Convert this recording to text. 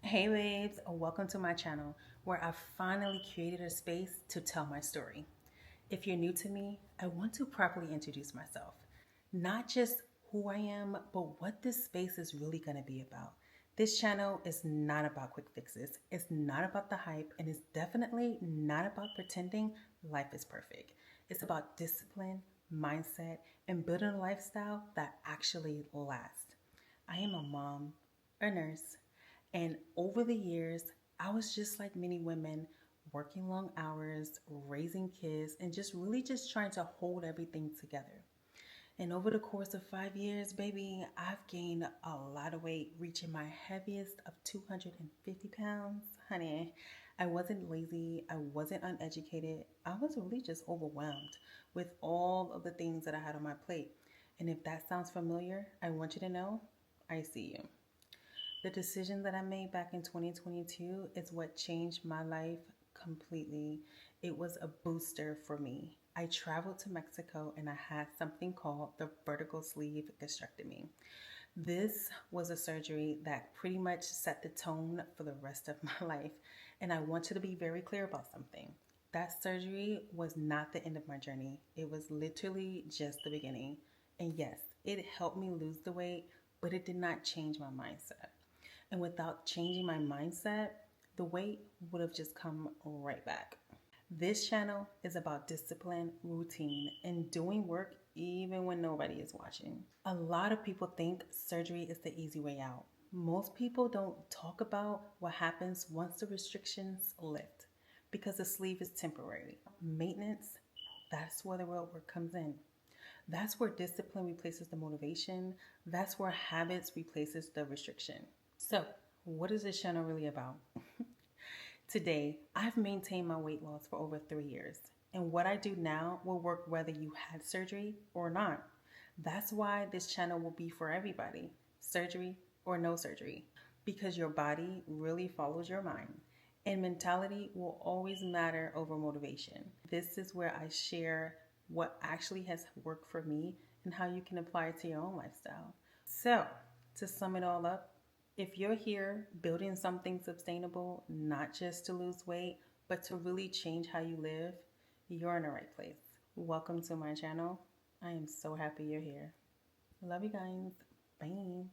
Hey babes, welcome to my channel where I finally created a space to tell my story. If you're new to me, I want to properly introduce myself. Not just who I am, but what this space is really going to be about. This channel is not about quick fixes, it's not about the hype, and it's definitely not about pretending life is perfect. It's about discipline, mindset, and building a lifestyle that actually lasts. I am a mom, a nurse, and over the years, I was just like many women, working long hours, raising kids, and just trying to hold everything together. And over the course of 5 years, baby, I've gained a lot of weight, reaching my heaviest of 250 pounds. Honey, I wasn't lazy, I wasn't uneducated, I was really just overwhelmed with all of the things that I had on my plate. And if that sounds familiar, I want you to know I see you. The decision that I made back in 2022 is what changed my life completely. It was a booster for me. I traveled to Mexico and I had something called the vertical sleeve gastrectomy. This was a surgery that pretty much set the tone for the rest of my life. And I want you to be very clear about something. That surgery was not the end of my journey. It was literally just the beginning. And yes, it helped me lose the weight, but it did not change my mindset. And without changing my mindset, the weight would have just come right back. This channel is about discipline, routine, and doing work even when nobody is watching. A lot of people think surgery is the easy way out. Most people don't talk about what happens once the restrictions lift because the sleeve is temporary. Maintenance, that's where the real work comes in. That's where discipline replaces the motivation. That's where habits replaces the restriction. So, what is this channel really about? Today, I've maintained my weight loss for over 3 years, and what I do now will work whether you had surgery or not. That's why this channel will be for everybody, surgery or no surgery, because your body really follows your mind, and mentality will always matter over motivation. This is where I share what actually has worked for me and how you can apply it to your own lifestyle. So, to sum it all up, if you're here building something sustainable, not just to lose weight, but to really change how you live, you're in the right place. Welcome to my channel. I am so happy you're here. Love you guys. Bye.